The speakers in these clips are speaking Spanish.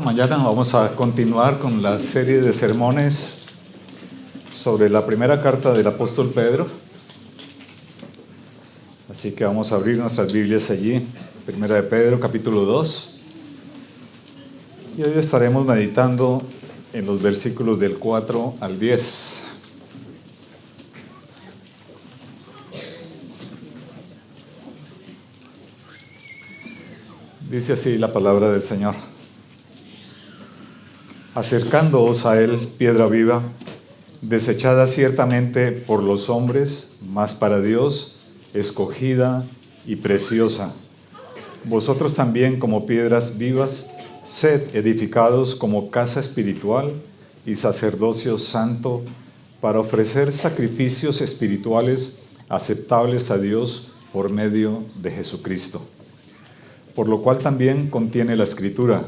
mañana vamos a continuar con la serie de sermones sobre la primera carta del apóstol Pedro. Así que vamos a abrir nuestras Biblias allí, Primera de Pedro, capítulo 2. Y hoy estaremos meditando en los versículos del 4 al 10. Dice así la palabra del Señor. Acercándoos a Él, piedra viva, desechada ciertamente por los hombres, mas para Dios escogida y preciosa. Vosotros también, como piedras vivas, sed edificados como casa espiritual y sacerdocio santo, para ofrecer sacrificios espirituales aceptables a Dios por medio de Jesucristo. Por lo cual también contiene la Escritura: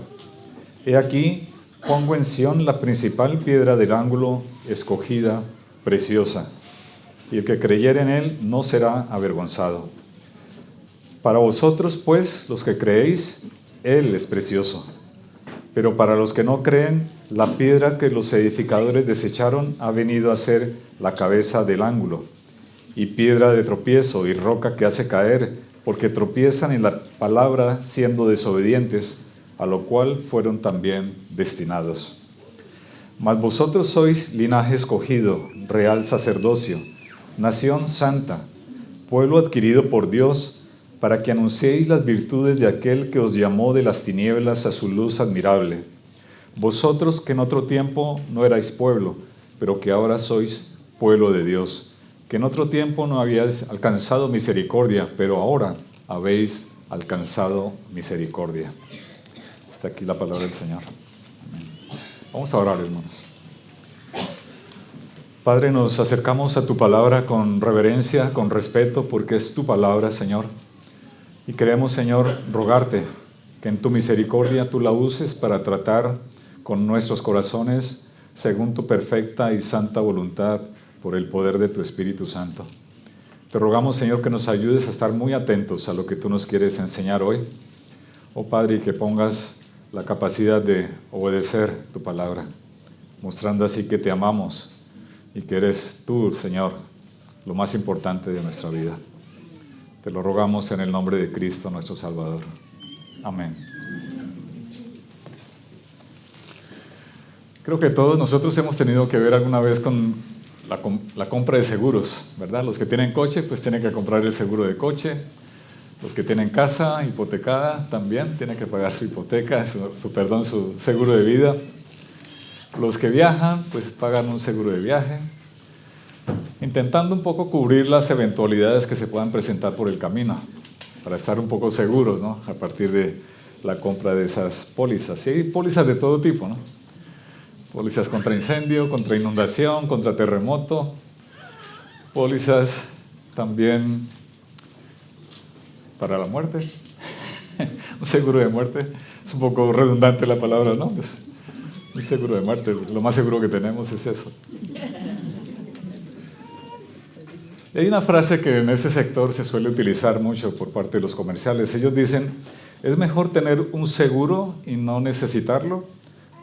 He aquí, pongo en Sión la principal piedra del ángulo, escogida, preciosa, y el que creyere en él no será avergonzado. Para vosotros, pues, los que creéis, él es precioso. Pero para los que no creen, la piedra que los edificadores desecharon ha venido a ser la cabeza del ángulo, y piedra de tropiezo y roca que hace caer, porque tropiezan en la palabra siendo desobedientes, a lo cual fueron también destinados. Mas vosotros sois linaje escogido, real sacerdocio, nación santa, pueblo adquirido por Dios, para que anunciéis las virtudes de aquel que os llamó de las tinieblas a su luz admirable. Vosotros que en otro tiempo no erais pueblo, pero que ahora sois pueblo de Dios, que en otro tiempo no habíais alcanzado misericordia, pero ahora habéis alcanzado misericordia. Está aquí la palabra del Señor. Amén. Vamos a orar, hermanos. Padre, nos acercamos a tu palabra con reverencia, con respeto, porque es tu palabra, Señor. Y queremos, Señor, rogarte que en tu misericordia tú la uses para tratar con nuestros corazones según tu perfecta y santa voluntad, por el poder de tu Espíritu Santo. Te rogamos, Señor, que nos ayudes a estar muy atentos a lo que tú nos quieres enseñar hoy. Oh Padre, y que pongas la capacidad de obedecer tu palabra, mostrando así que te amamos y que eres tú, Señor, lo más importante de nuestra vida. Te lo rogamos en el nombre de Cristo, nuestro Salvador. Amén. Creo que todos nosotros hemos tenido que ver alguna vez con la compra de seguros, ¿verdad? Los que tienen coche, pues tienen que comprar el seguro de coche. Los que tienen casa hipotecada también tienen que pagar su hipoteca, su seguro de vida. Los que viajan, pues pagan un seguro de viaje, intentando un poco cubrir las eventualidades que se puedan presentar por el camino, para estar un poco seguros, ¿no? A partir de la compra de esas pólizas. Y hay pólizas de todo tipo, ¿no? Pólizas contra incendio, contra inundación, contra terremoto. Pólizas también para la muerte. Un seguro de muerte. Es un poco redundante la palabra, ¿no? Pues, un seguro de muerte. Lo más seguro que tenemos es eso. Y hay una frase que en ese sector se suele utilizar mucho por parte de los comerciales. Ellos dicen, es mejor tener un seguro y no necesitarlo,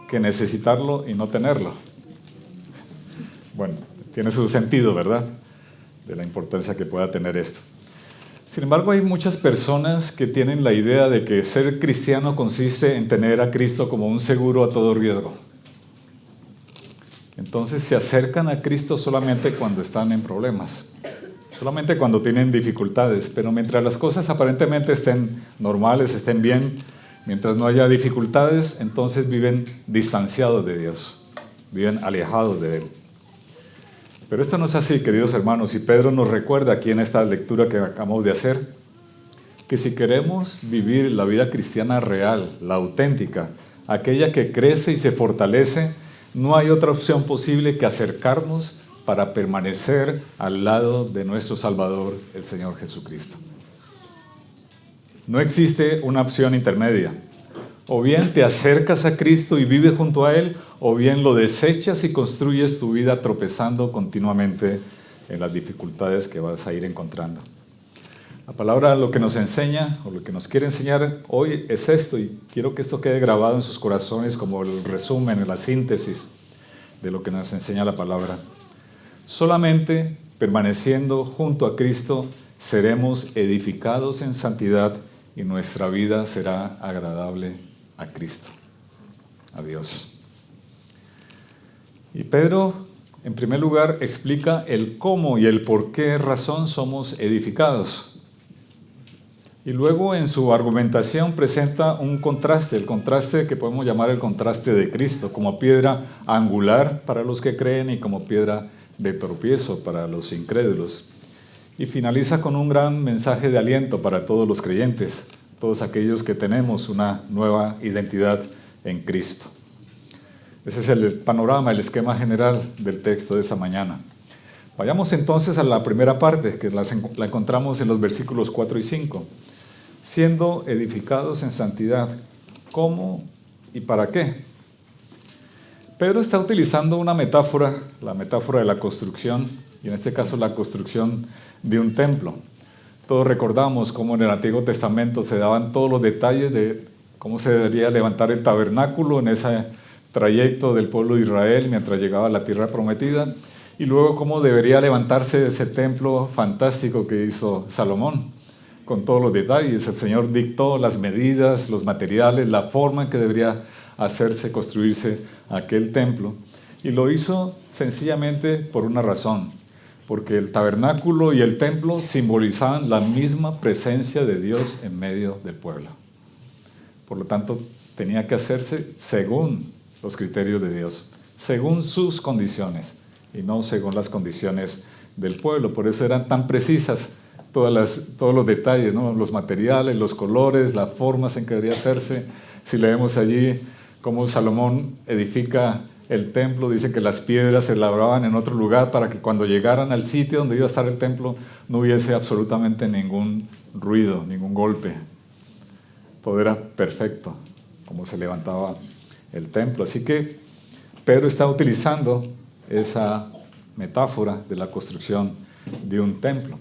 que necesitarlo y no tenerlo. Bueno, tiene su sentido, ¿verdad? De la importancia que pueda tener esto. Sin embargo, hay muchas personas que tienen la idea de que ser cristiano consiste en tener a Cristo como un seguro a todo riesgo. Entonces se acercan a Cristo solamente cuando están en problemas, solamente cuando tienen dificultades, pero mientras las cosas aparentemente estén normales, estén bien, mientras no haya dificultades, entonces viven distanciados de Dios, viven alejados de Él. Pero esto no es así, queridos hermanos, y Pedro nos recuerda aquí en esta lectura que acabamos de hacer, que si queremos vivir la vida cristiana real, la auténtica, aquella que crece y se fortalece, no hay otra opción posible que acercarnos para permanecer al lado de nuestro Salvador, el Señor Jesucristo. No existe una opción intermedia. O bien te acercas a Cristo y vives junto a Él, o bien lo desechas y construyes tu vida tropezando continuamente en las dificultades que vas a ir encontrando. La palabra lo que nos enseña, o lo que nos quiere enseñar hoy es esto, y quiero que esto quede grabado en sus corazones como el resumen, la síntesis de lo que nos enseña la palabra. Solamente permaneciendo junto a Cristo seremos edificados en santidad y nuestra vida será agradable a Cristo, a Dios. Y Pedro, en primer lugar, explica el cómo y el por qué razón somos edificados. Y luego en su argumentación presenta un contraste, el contraste que podemos llamar el contraste de Cristo, como piedra angular para los que creen y como piedra de tropiezo para los incrédulos. Y finaliza con un gran mensaje de aliento para todos los creyentes, todos aquellos que tenemos una nueva identidad en Cristo. Ese es el panorama, el esquema general del texto de esta mañana. Vayamos entonces a la primera parte, que la encontramos en los versículos 4 y 5. Siendo edificados en santidad, ¿cómo y para qué? Pedro está utilizando una metáfora, la metáfora de la construcción, y en este caso la construcción de un templo. Todos recordamos cómo en el Antiguo Testamento se daban todos los detalles de cómo se debería levantar el tabernáculo en ese trayecto del pueblo de Israel mientras llegaba a la tierra prometida, y luego cómo debería levantarse ese templo fantástico que hizo Salomón, con todos los detalles. El Señor dictó las medidas, los materiales, la forma en que debería hacerse, construirse aquel templo, y lo hizo sencillamente por una razón, porque el tabernáculo y el templo simbolizaban la misma presencia de Dios en medio del pueblo. Por lo tanto, tenía que hacerse según los criterios de Dios, según sus condiciones, y no según las condiciones del pueblo. Por eso eran tan precisas todos los detalles, ¿no? Los materiales, los colores, las formas en que debería hacerse. Si leemos allí cómo Salomón edifica el templo, dice que las piedras se labraban en otro lugar para que cuando llegaran al sitio donde iba a estar el templo no hubiese absolutamente ningún ruido, ningún golpe. Todo era perfecto, como se levantaba el templo. Así que Pedro está utilizando esa metáfora de la construcción de un templo.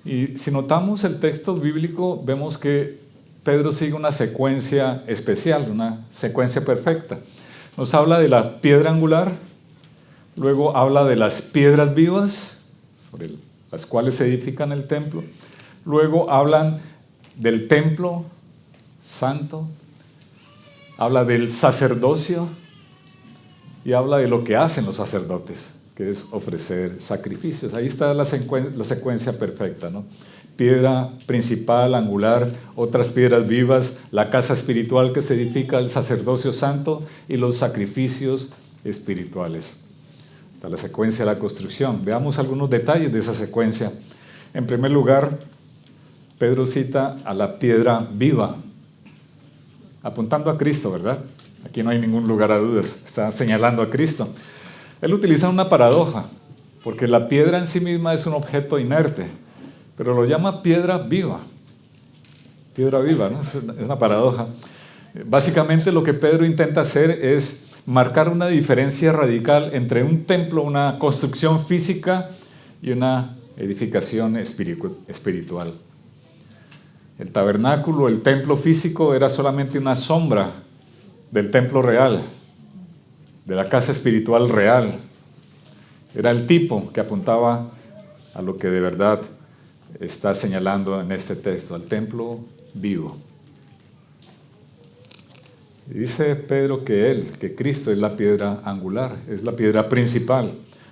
Y si notamos el texto bíblico, vemos que Pedro sigue una secuencia especial, una secuencia perfecta. Nos habla de la piedra angular, luego habla de las piedras vivas, sobre las cuales se edifican el templo, luego hablan del templo santo, habla del sacerdocio y habla de lo que hacen los sacerdotes, que es ofrecer sacrificios. Ahí está la secuencia perfecta, ¿no? Piedra principal, angular, otras piedras vivas, la casa espiritual que se edifica, el sacerdocio santo y los sacrificios espirituales. Está la secuencia de la construcción. Veamos algunos detalles de esa secuencia. En primer lugar, Pedro cita a la piedra viva, apuntando a Cristo, ¿verdad? Aquí no hay ningún lugar a dudas, está señalando a Cristo. Él utiliza una paradoja, porque la piedra en sí misma es un objeto inerte, pero lo llama piedra viva. Piedra viva, ¿no? Es una paradoja. Básicamente lo que Pedro intenta hacer es marcar una diferencia radical entre un templo, una construcción física y una edificación espiritual. El tabernáculo, el templo físico, era solamente una sombra del templo real, de la casa espiritual real. Era el tipo que apuntaba a lo que de verdad está señalando en este texto, al templo vivo. Y dice Pedro que Cristo es la piedra angular, es la piedra principal,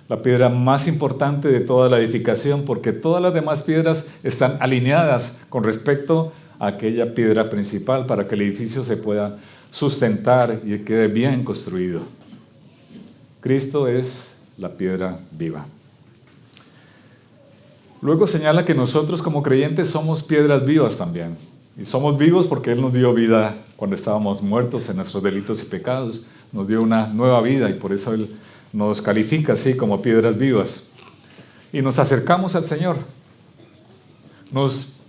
la piedra más importante de toda la edificación, porque todas las demás piedras están alineadas con respecto a aquella piedra principal para que el edificio se pueda sustentar y quede bien construido. Cristo es la piedra viva. Luego señala que nosotros como creyentes somos piedras vivas también. Y somos vivos porque Él nos dio vida cuando estábamos muertos en nuestros delitos y pecados. Nos dio una nueva vida y por eso Él nos califica así como piedras vivas. Y nos acercamos al Señor. Nos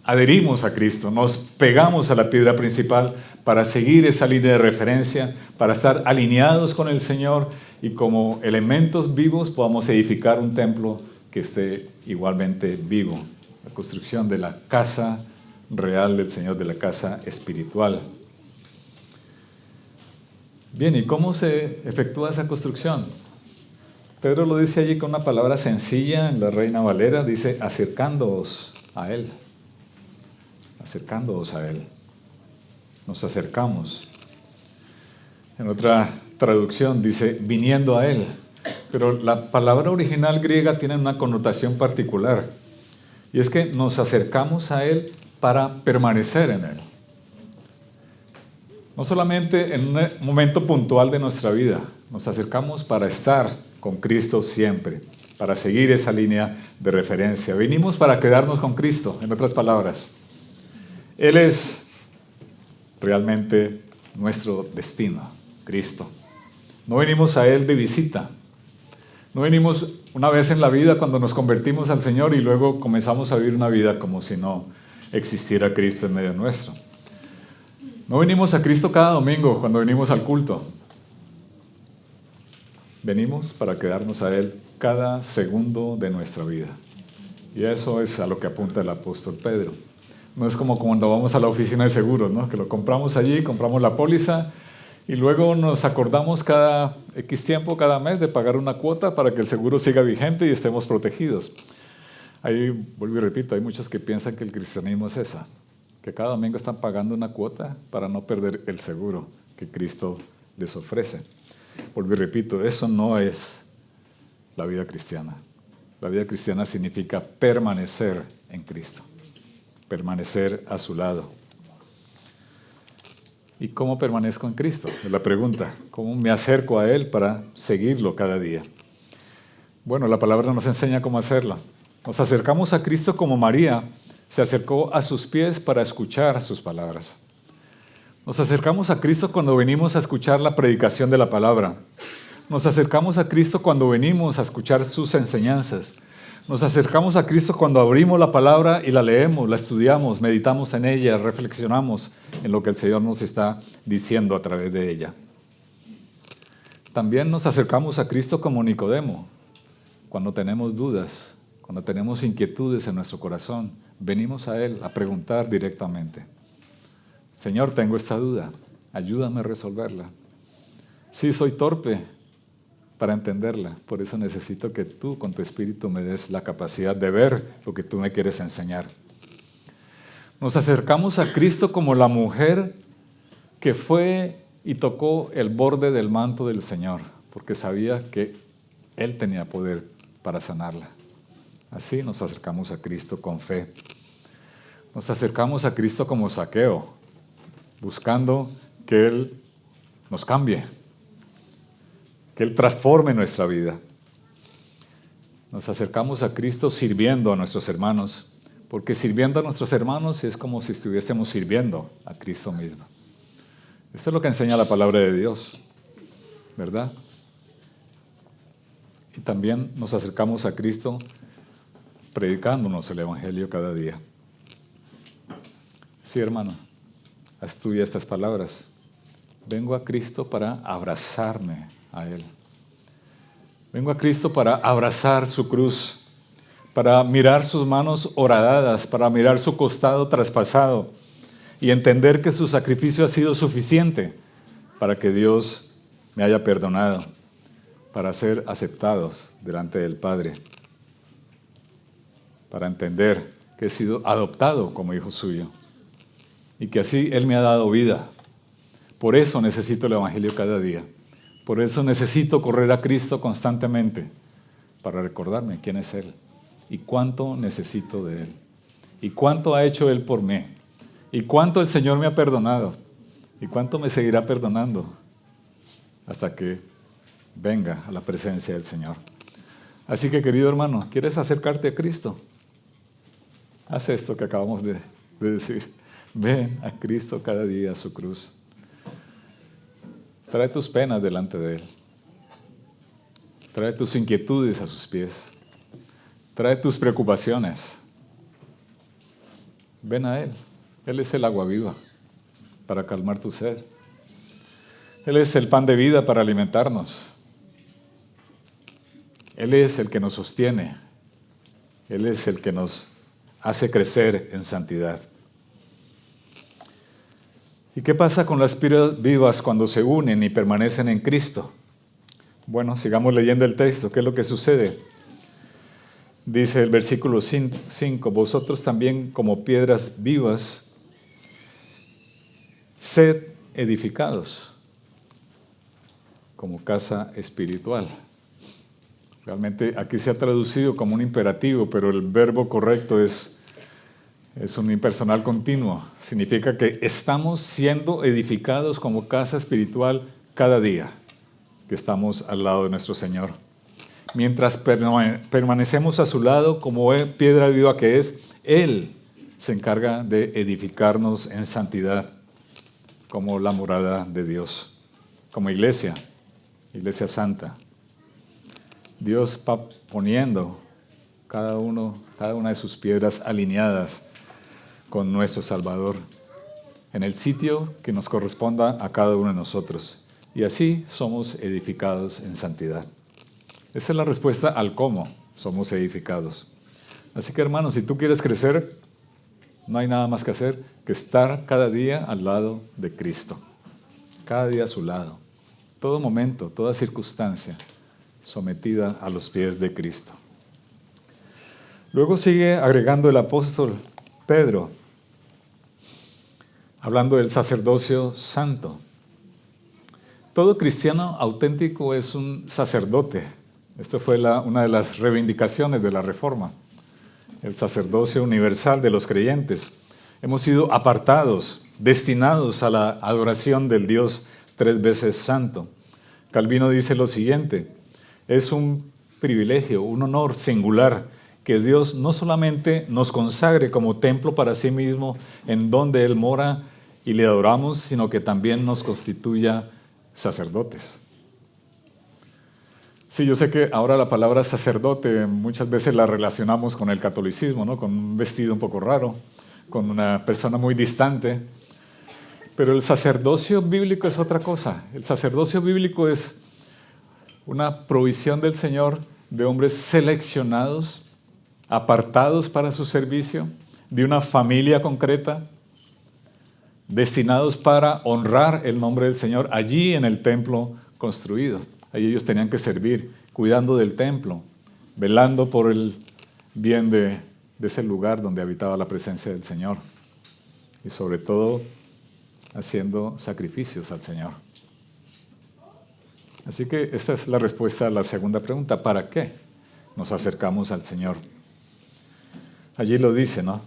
adherimos a Cristo, nos pegamos a la piedra principal para seguir esa línea de referencia, para estar alineados con el Señor y como elementos vivos podamos edificar un templo que esté igualmente vivo, la construcción de la casa real del Señor, de la casa espiritual. Bien, ¿y cómo se efectúa esa construcción? Pedro lo dice allí con una palabra sencilla en la Reina Valera, dice acercándoos a Él. Acercándoos a Él. Nos acercamos. En otra traducción dice viniendo a Él. Pero la palabra original griega tiene una connotación particular. Y es que nos acercamos a Él para permanecer en Él. No solamente en un momento puntual de nuestra vida, nos acercamos para estar con Cristo siempre, para seguir esa línea de referencia. Venimos para quedarnos con Cristo, en otras palabras. Él es realmente nuestro destino, Cristo. No venimos a Él de visita. No venimos una vez en la vida cuando nos convertimos al Señor y luego comenzamos a vivir una vida como si no existiera Cristo en medio nuestro. No venimos a Cristo cada domingo cuando venimos al culto. Venimos para quedarnos a Él cada segundo de nuestra vida. Y eso es a lo que apunta el apóstol Pedro. No es como cuando vamos a la oficina de seguros, ¿no? Que lo compramos allí, compramos la póliza y luego nos acordamos cada X tiempo, cada mes, de pagar una cuota para que el seguro siga vigente y estemos protegidos. Ahí, vuelvo y repito, hay muchos que piensan que el cristianismo es esa, que cada domingo están pagando una cuota para no perder el seguro que Cristo les ofrece. Vuelvo y repito, eso no es la vida cristiana. La vida cristiana significa permanecer en Cristo, permanecer a su lado. ¿Y cómo permanezco en Cristo? Es la pregunta. ¿Cómo me acerco a Él para seguirlo cada día? Bueno, la palabra nos enseña cómo hacerlo. Nos acercamos a Cristo como María se acercó a sus pies para escuchar sus palabras. Nos acercamos a Cristo cuando venimos a escuchar la predicación de la palabra. Nos acercamos a Cristo cuando venimos a escuchar sus enseñanzas. Nos acercamos a Cristo cuando abrimos la palabra y la leemos, la estudiamos, meditamos en ella, reflexionamos en lo que el Señor nos está diciendo a través de ella. También nos acercamos a Cristo como Nicodemo, cuando tenemos dudas, cuando tenemos inquietudes en nuestro corazón. Venimos a Él a preguntar directamente. Señor, tengo esta duda, ayúdame a resolverla. Sí, soy torpe para entenderla, por eso necesito que tú con tu Espíritu me des la capacidad de ver lo que tú me quieres enseñar. Nos acercamos a Cristo como la mujer que fue y tocó el borde del manto del Señor, porque sabía que Él tenía poder para sanarla. Así nos acercamos a Cristo con fe. Nos acercamos a Cristo como Zaqueo, buscando que Él nos cambie, que Él transforme nuestra vida. Nos acercamos a Cristo sirviendo a nuestros hermanos, porque sirviendo a nuestros hermanos es como si estuviésemos sirviendo a Cristo mismo. Eso es lo que enseña la palabra de Dios, ¿verdad? Y también nos acercamos a Cristo predicándonos el Evangelio cada día. Sí, hermano, estudia estas palabras. Vengo a Cristo para abrazarme a Él. Vengo a Cristo para abrazar su cruz, para mirar sus manos horadadas, para mirar su costado traspasado y entender que su sacrificio ha sido suficiente para que Dios me haya perdonado, para ser aceptados delante del Padre, para entender que he sido adoptado como hijo suyo y que así Él me ha dado vida. Por eso necesito el Evangelio cada día. Por eso necesito correr a Cristo constantemente para recordarme quién es Él y cuánto necesito de Él y cuánto ha hecho Él por mí y cuánto el Señor me ha perdonado y cuánto me seguirá perdonando hasta que venga a la presencia del Señor. Así que, querido hermano, ¿quieres acercarte a Cristo? Haz esto que acabamos de decir. Ven a Cristo cada día a su cruz. Trae tus penas delante de Él. Trae tus inquietudes a sus pies. Trae tus preocupaciones. Ven a Él. Él es el agua viva para calmar tu sed. Él es el pan de vida para alimentarnos. Él es el que nos sostiene. Él es el que nos hace crecer en santidad. ¿Y qué pasa con las piedras vivas cuando se unen y permanecen en Cristo? Bueno, sigamos leyendo el texto. ¿Qué es lo que sucede? Dice el versículo 5, vosotros también como piedras vivas, sed edificados como casa espiritual. Realmente aquí se ha traducido como un imperativo, pero el verbo correcto es un impersonal continuo. Significa que estamos siendo edificados como casa espiritual cada día que estamos al lado de nuestro Señor. Mientras permanecemos a su lado como piedra viva que es, Él se encarga de edificarnos en santidad como la morada de Dios, como iglesia santa. Dios va poniendo cada una de sus piedras alineadas con nuestro Salvador en el sitio que nos corresponda a cada uno de nosotros. Y así somos edificados en santidad. Esa es la respuesta al cómo somos edificados. Así que, hermanos, si tú quieres crecer, no hay nada más que hacer que estar cada día al lado de Cristo. Cada día a su lado. Todo momento, toda circunstancia, sometida a los pies de Cristo. Luego sigue agregando el apóstol Pedro, hablando del sacerdocio santo. Todo cristiano auténtico es un sacerdote. Esta fue una de las reivindicaciones de la Reforma, el sacerdocio universal de los creyentes. Hemos sido apartados, destinados a la adoración del Dios 3 veces santo. Calvino dice lo siguiente: es un privilegio, un honor singular que Dios no solamente nos consagre como templo para sí mismo en donde Él mora y le adoramos, sino que también nos constituya sacerdotes. Sí, yo sé que ahora la palabra sacerdote muchas veces la relacionamos con el catolicismo, ¿no? Con un vestido un poco raro, con una persona muy distante. Pero el sacerdocio bíblico es otra cosa. El sacerdocio bíblico es una provisión del Señor de hombres seleccionados, apartados para su servicio, de una familia concreta, destinados para honrar el nombre del Señor allí en el templo construido. Allí ellos tenían que servir, cuidando del templo, velando por el bien de ese lugar donde habitaba la presencia del Señor. Y sobre todo, haciendo sacrificios al Señor. Así que esta es la respuesta a la segunda pregunta. ¿Para qué nos acercamos al Señor? Allí lo dice, ¿no?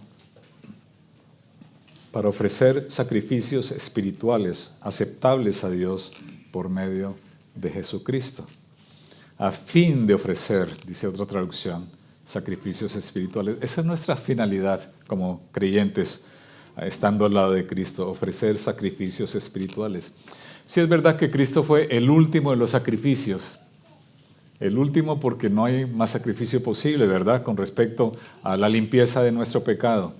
Para ofrecer sacrificios espirituales aceptables a Dios por medio de Jesucristo. A fin de ofrecer, dice otra traducción, sacrificios espirituales. Esa es nuestra finalidad como creyentes, estando al lado de Cristo, ofrecer sacrificios espirituales. Sí, es verdad que Cristo fue el último de los sacrificios. El último porque no hay más sacrificio posible, ¿verdad? Con respecto a la limpieza de nuestro pecado.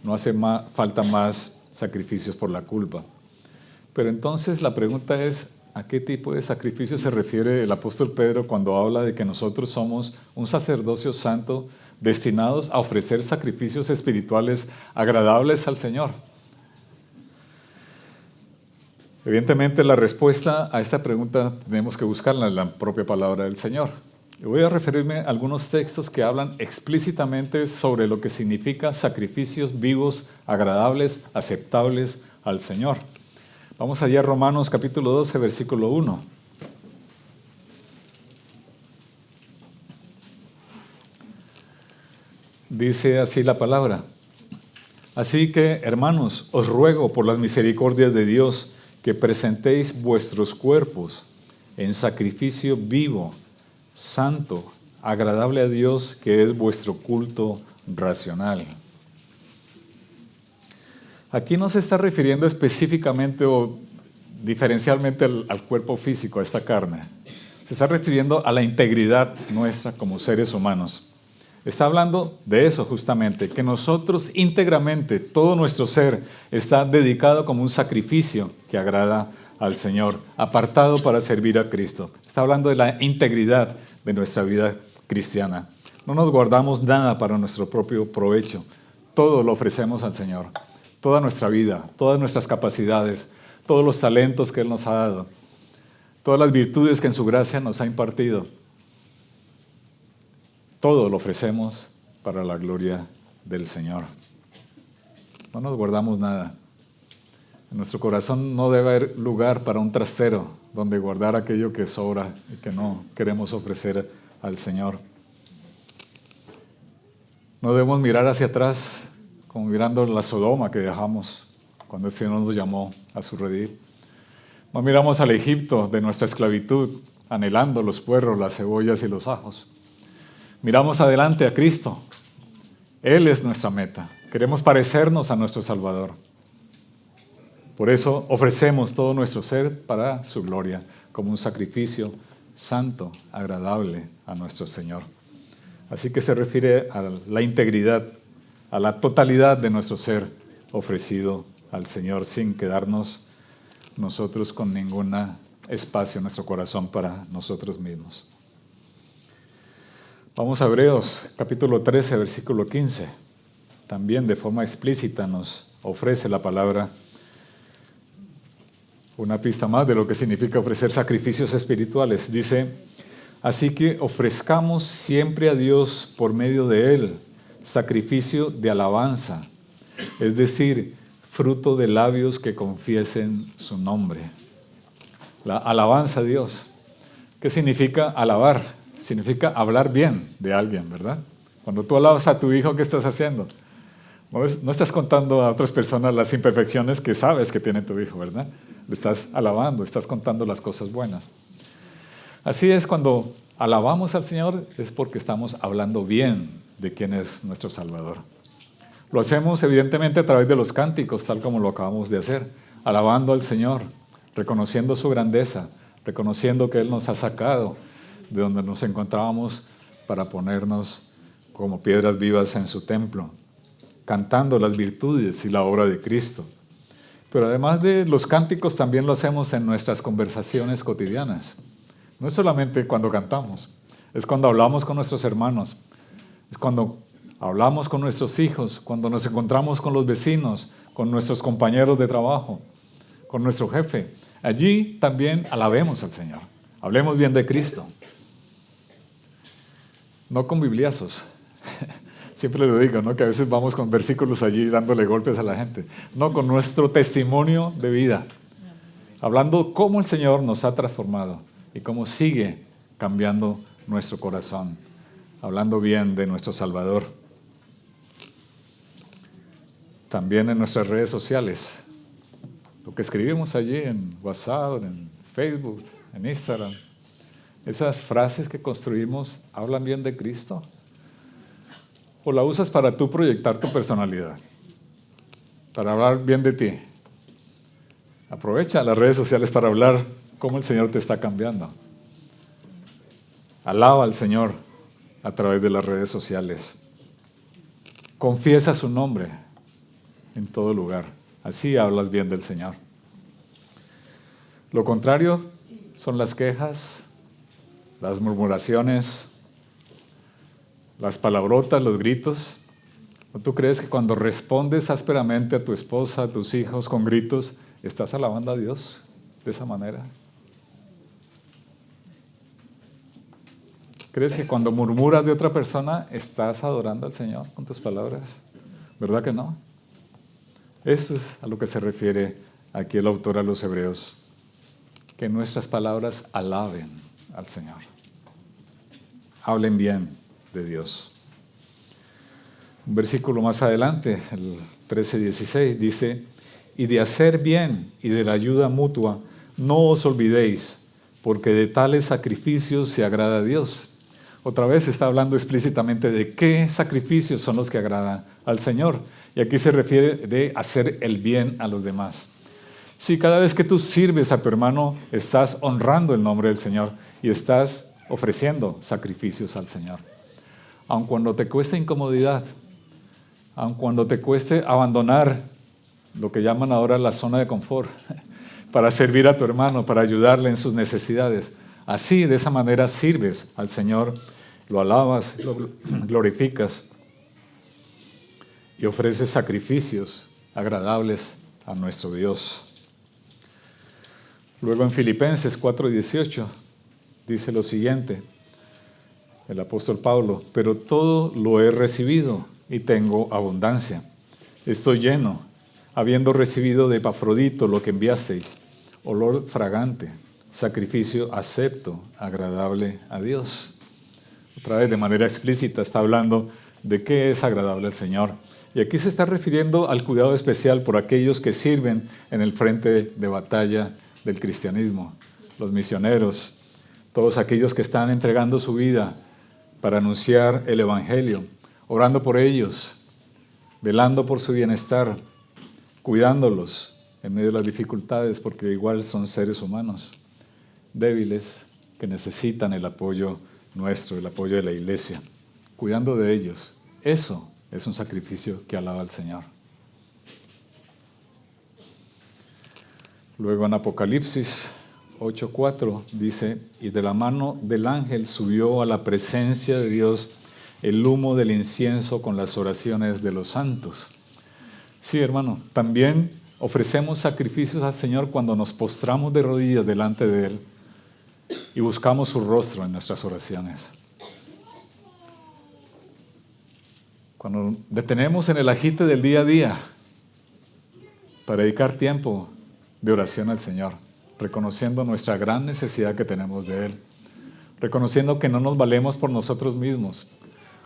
No hace falta más sacrificios por la culpa. Pero entonces la pregunta es, ¿a qué tipo de sacrificio se refiere el apóstol Pedro cuando habla de que nosotros somos un sacerdocio santo destinados a ofrecer sacrificios espirituales agradables al Señor? Evidentemente la respuesta a esta pregunta tenemos que buscarla en la propia palabra del Señor. Y voy a referirme a algunos textos que hablan explícitamente sobre lo que significa sacrificios vivos, agradables, aceptables al Señor. Vamos allá a Romanos capítulo 12, versículo 1. Dice así la palabra: así que, hermanos, os ruego por las misericordias de Dios que presentéis vuestros cuerpos en sacrificio vivo, santo, agradable a Dios, que es vuestro culto racional. Aquí no se está refiriendo específicamente o diferencialmente al cuerpo físico, a esta carne. Se está refiriendo a la integridad nuestra como seres humanos. Está hablando de eso justamente, que nosotros íntegramente, todo nuestro ser está dedicado como un sacrificio que agrada al Señor, apartado para servir a Cristo. Está hablando de la integridad de nuestra vida cristiana. No nos guardamos nada para nuestro propio provecho. todo lo ofrecemos al Señor. Toda nuestra vida, todas nuestras capacidades, todos los talentos que Él nos ha dado, todas las virtudes que en su gracia nos ha impartido. Todo lo ofrecemos para la gloria del Señor. No nos guardamos nada. En nuestro corazón no debe haber lugar para un trastero donde guardar aquello que sobra y que no queremos ofrecer al Señor. No debemos mirar hacia atrás como mirando la Sodoma que dejamos cuando el Señor nos llamó a su redil. No miramos al Egipto de nuestra esclavitud, anhelando los puerros, las cebollas y los ajos. Miramos adelante a Cristo. Él es nuestra meta. Queremos parecernos a nuestro Salvador. Por eso ofrecemos todo nuestro ser para su gloria, como un sacrificio santo, agradable a nuestro Señor. Así que se refiere a la integridad, a la totalidad de nuestro ser ofrecido al Señor, sin quedarnos nosotros con ningún espacio en nuestro corazón para nosotros mismos. Vamos a Hebreos, capítulo 13, versículo 15. También de forma explícita nos ofrece la palabra una pista más de lo que significa ofrecer sacrificios espirituales. Dice, así que ofrezcamos siempre a Dios por medio de Él sacrificio de alabanza, es decir, fruto de labios que confiesen su nombre. La alabanza a Dios. ¿Qué significa alabar? Significa hablar bien de alguien, ¿verdad? Cuando tú alabas a tu hijo, ¿qué estás haciendo? No estás contando a otras personas las imperfecciones que sabes que tiene tu hijo, ¿verdad? Le estás alabando, estás contando las cosas buenas. Así es, cuando alabamos al Señor es porque estamos hablando bien de quién es nuestro Salvador. Lo hacemos evidentemente a través de los cánticos, tal como lo acabamos de hacer, alabando al Señor, reconociendo su grandeza, reconociendo que Él nos ha sacado de donde nos encontrábamos para ponernos como piedras vivas en su templo, cantando las virtudes y la obra de Cristo. Pero además de los cánticos, también lo hacemos en nuestras conversaciones cotidianas. No es solamente cuando cantamos, es cuando hablamos con nuestros hermanos, es cuando hablamos con nuestros hijos, cuando nos encontramos con los vecinos, con nuestros compañeros de trabajo, con nuestro jefe. Allí también alabemos al Señor, hablemos bien de Cristo. No con bibliazos. Siempre lo digo, ¿no? Que a veces vamos con versículos allí dándole golpes a la gente. No, con nuestro testimonio de vida. Hablando cómo el Señor nos ha transformado y cómo sigue cambiando nuestro corazón. Hablando bien de nuestro Salvador. También en nuestras redes sociales. Lo que escribimos allí en WhatsApp, en Facebook, en Instagram. Esas frases que construimos, ¿hablan bien de Cristo? ¿O la usas para tú proyectar tu personalidad? Para hablar bien de ti. Aprovecha las redes sociales para hablar cómo el Señor te está cambiando. Alaba al Señor a través de las redes sociales. Confiesa su nombre en todo lugar. Así hablas bien del Señor. Lo contrario son las quejas, las murmuraciones, las palabrotas, los gritos. ¿O tú crees que cuando respondes ásperamente a tu esposa, a tus hijos con gritos, estás alabando a Dios de esa manera? ¿Crees que cuando murmuras de otra persona estás adorando al Señor con tus palabras? ¿Verdad que no? Eso es a lo que se refiere aquí el autor a los Hebreos. Que nuestras palabras alaben al Señor. Hablen bien de Dios. Un versículo más adelante, el 13:16, dice, y de hacer bien y de la ayuda mutua, no os olvidéis, porque de tales sacrificios se agrada a Dios. Otra vez está hablando explícitamente de qué sacrificios son los que agradan al Señor. Y aquí se refiere de hacer el bien a los demás. Si cada vez que tú sirves a tu hermano, estás honrando el nombre del Señor y estás ofreciendo sacrificios al Señor. Aun cuando te cueste incomodidad, aun cuando te cueste abandonar lo que llaman ahora la zona de confort, para servir a tu hermano, para ayudarle en sus necesidades. Así, de esa manera, sirves al Señor, lo alabas, lo glorificas. y ofrece sacrificios agradables a nuestro Dios. Luego en Filipenses 4:18 dice lo siguiente, el apóstol Pablo: pero todo lo he recibido y tengo abundancia. Estoy lleno, habiendo recibido de Epafrodito lo que enviasteis, olor fragante, sacrificio acepto, agradable a Dios. Otra vez, de manera explícita, está hablando de qué es agradable al Señor. Y aquí se está refiriendo al cuidado especial por aquellos que sirven en el frente de batalla del cristianismo, los misioneros, todos aquellos que están entregando su vida para anunciar el Evangelio, orando por ellos, velando por su bienestar, cuidándolos en medio de las dificultades, porque igual son seres humanos, débiles, que necesitan el apoyo nuestro, el apoyo de la iglesia, cuidando de ellos. Eso es un sacrificio que alaba al Señor. Luego en Apocalipsis 8:4 dice: y de la mano del ángel subió a la presencia de Dios el humo del incienso con las oraciones de los santos. Sí, hermano, también ofrecemos sacrificios al Señor cuando nos postramos de rodillas delante de Él y buscamos su rostro en nuestras oraciones. Cuando detenemos en el agite del día a día para dedicar tiempo de oración al Señor, reconociendo nuestra gran necesidad que tenemos de Él, reconociendo que no nos valemos por nosotros mismos,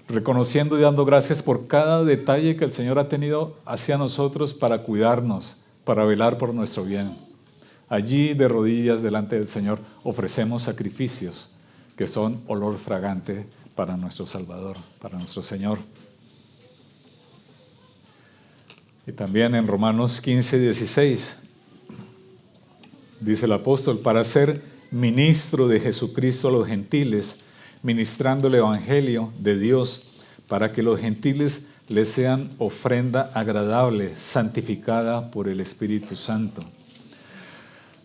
reconociendo y dando gracias por cada detalle que el Señor ha tenido hacia nosotros para cuidarnos, para velar por nuestro bien. Allí, de rodillas delante del Señor, ofrecemos sacrificios que son olor fragante para nuestro Salvador, para nuestro Señor. Y también en Romanos 15:16 dice el apóstol: para ser ministro de Jesucristo a los gentiles, ministrando el evangelio de Dios, para que los gentiles les sean ofrenda agradable, santificada por el Espíritu Santo.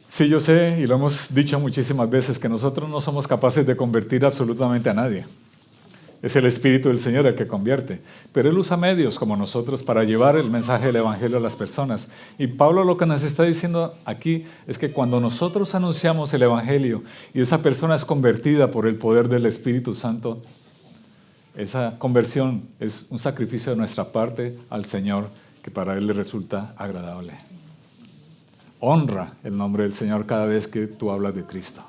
Sí, yo sé, y lo hemos dicho muchísimas veces, que nosotros no somos capaces de convertir absolutamente a nadie. Es el Espíritu del Señor el que convierte. Pero Él usa medios como nosotros para llevar el mensaje del Evangelio a las personas. Y Pablo lo que nos está diciendo aquí es que cuando nosotros anunciamos el Evangelio y esa persona es convertida por el poder del Espíritu Santo, esa conversión es un sacrificio de nuestra parte al Señor que para Él le resulta agradable. Honra el nombre del Señor cada vez que tú hablas de Cristo.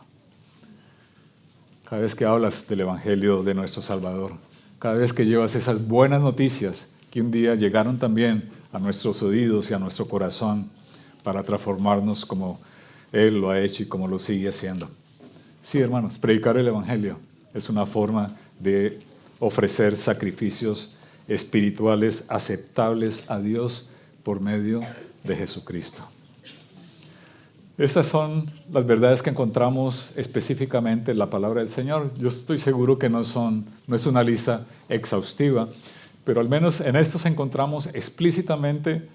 Cada vez que hablas del Evangelio de nuestro Salvador, cada vez que llevas esas buenas noticias que un día llegaron también a nuestros oídos y a nuestro corazón para transformarnos como Él lo ha hecho y como lo sigue haciendo. Sí, hermanos, predicar el Evangelio es una forma de ofrecer sacrificios espirituales aceptables a Dios por medio de Jesucristo. Estas son las verdades que encontramos específicamente en la palabra del Señor. Yo estoy seguro que no es una lista exhaustiva, pero al menos en estos encontramos explícitamente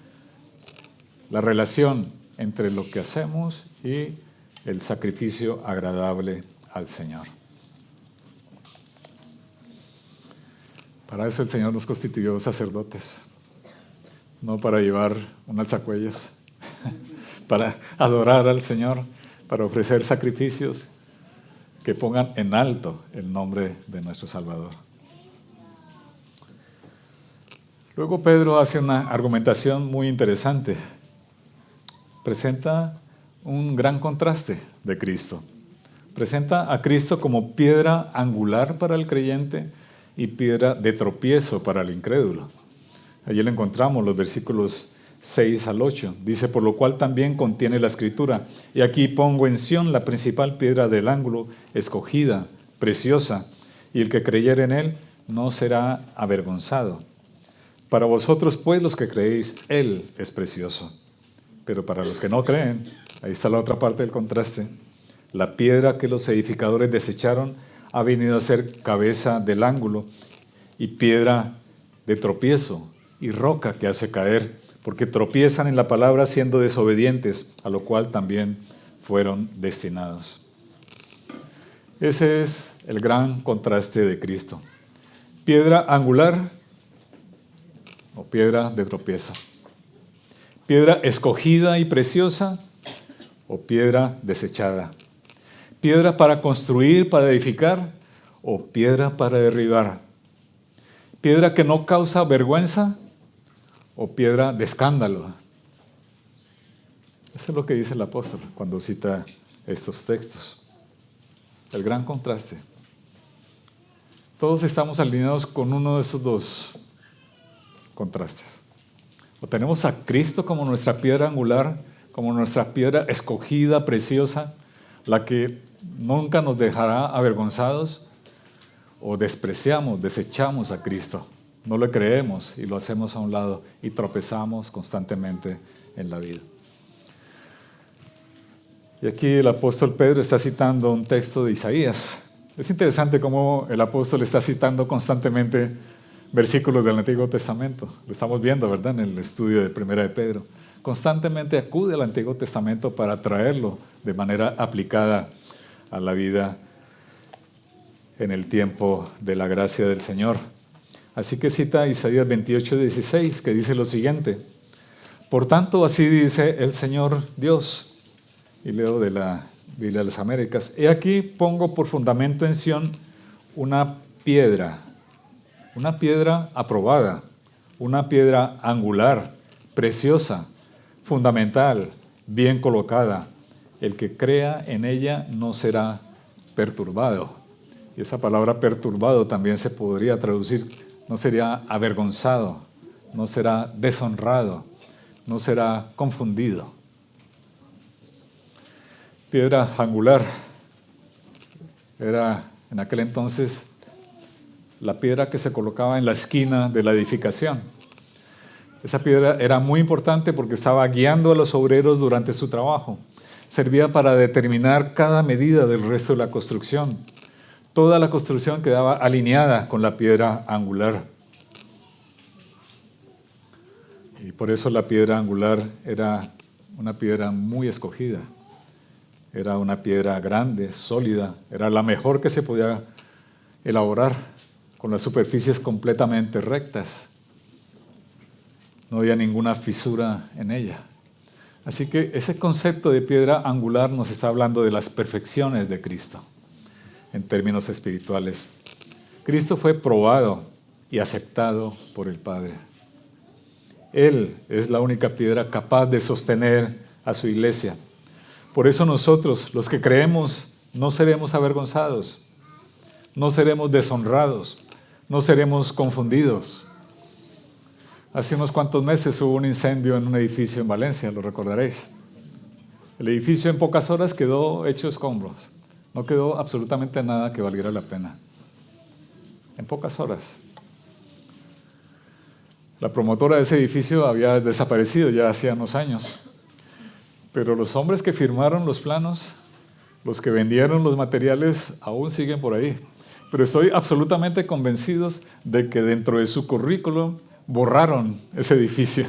la relación entre lo que hacemos y el sacrificio agradable al Señor. Para eso el Señor nos constituyó sacerdotes, no para llevar un alzacuellos, para adorar al Señor, para ofrecer sacrificios que pongan en alto el nombre de nuestro Salvador. Luego Pedro hace una argumentación muy interesante. Presenta un gran contraste de Cristo. Presenta a Cristo como piedra angular para el creyente y piedra de tropiezo para el incrédulo. Allí lo encontramos, los versículos 6 al 8. Dice: por lo cual también contiene la Escritura: y aquí pongo en Sión la principal piedra del ángulo, escogida, preciosa, y el que creyere en él no será avergonzado. Para vosotros, pues, los que creéis, él es precioso. Pero para los que no creen, ahí está la otra parte del contraste. La piedra que los edificadores desecharon ha venido a ser cabeza del ángulo y piedra de tropiezo y roca que hace caer, porque tropiezan en la palabra siendo desobedientes, a lo cual también fueron destinados. Ese es el gran contraste de Cristo. Piedra angular o piedra de tropiezo. Piedra escogida y preciosa o piedra desechada. Piedra para construir, para edificar o piedra para derribar. Piedra que no causa vergüenza o piedra de escándalo. Eso es lo que dice el apóstol cuando cita estos textos. El gran contraste. Todos estamos alineados con uno de esos dos contrastes. O tenemos a Cristo como nuestra piedra angular, como nuestra piedra escogida, preciosa, la que nunca nos dejará avergonzados, o despreciamos, desechamos a Cristo. No le creemos y lo hacemos a un lado y tropezamos constantemente en la vida. Y aquí el apóstol Pedro está citando un texto de Isaías. Es interesante cómo el apóstol está citando constantemente versículos del Antiguo Testamento. Lo estamos viendo, ¿verdad?, en el estudio de Primera de Pedro. Constantemente acude al Antiguo Testamento para traerlo de manera aplicada a la vida en el tiempo de la gracia del Señor. Así que cita Isaías 28:16, que dice lo siguiente: por tanto, así dice el Señor Dios, y leo de la Biblia de las Américas: he aquí pongo por fundamento en Sión una piedra aprobada, una piedra angular, preciosa, fundamental, bien colocada. El que crea en ella no será perturbado. Y esa palabra perturbado también se podría traducir, no sería avergonzado, no será deshonrado, no será confundido. Piedra angular era en aquel entonces la piedra que se colocaba en la esquina de la edificación. Esa piedra era muy importante porque estaba guiando a los obreros durante su trabajo. Servía para determinar cada medida del resto de la construcción. Toda la construcción quedaba alineada con la piedra angular. Y por eso la piedra angular era una piedra muy escogida. Era una piedra grande, sólida. Era la mejor que se podía elaborar, con las superficies completamente rectas. No había ninguna fisura en ella. Así que ese concepto de piedra angular nos está hablando de las perfecciones de Cristo, en términos espirituales. Cristo fue probado y aceptado por el Padre. Él es la única piedra capaz de sostener a su iglesia. Por eso nosotros, los que creemos, no seremos avergonzados, no seremos deshonrados, no seremos confundidos. Hace unos cuantos meses hubo un incendio en un edificio en Valencia, lo recordaréis. El edificio en pocas horas quedó hecho escombros. No quedó absolutamente nada que valiera la pena. En pocas horas. La promotora de ese edificio había desaparecido ya hacía unos años. Pero los hombres que firmaron los planos, los que vendieron los materiales, aún siguen por ahí. Pero estoy absolutamente convencido de que dentro de su currículum borraron ese edificio,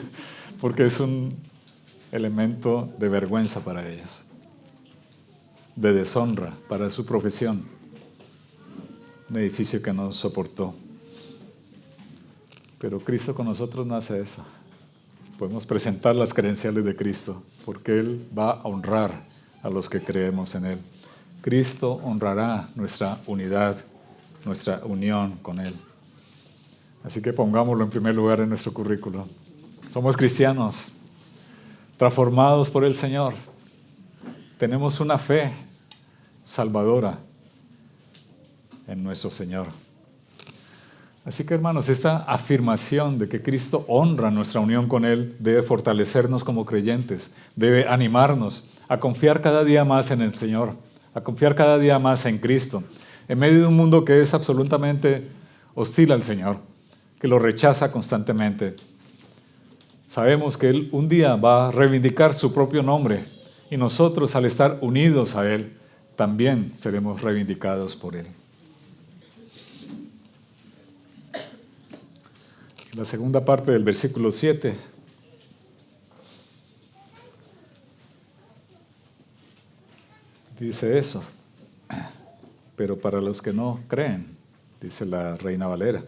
porque es un elemento de vergüenza para ellos, de deshonra para su profesión. Un edificio que no soportó. Pero Cristo con nosotros no hace eso. Podemos presentar las credenciales de Cristo, porque Él va a honrar a los que creemos en Él. Cristo honrará nuestra unidad, nuestra unión con Él. Así que pongámoslo en primer lugar en nuestro currículo. Somos cristianos, transformados por el Señor. Tenemos una fe salvadora en nuestro Señor. Así que, hermanos, esta afirmación de que Cristo honra nuestra unión con Él debe fortalecernos como creyentes, debe animarnos a confiar cada día más en el Señor, a confiar cada día más en Cristo, en medio de un mundo que es absolutamente hostil al Señor, que lo rechaza constantemente. Sabemos que Él un día va a reivindicar su propio nombre y nosotros, al estar unidos a Él, también seremos reivindicados por Él. La segunda parte del versículo 7 dice eso, pero para los que no creen, dice la Reina Valera,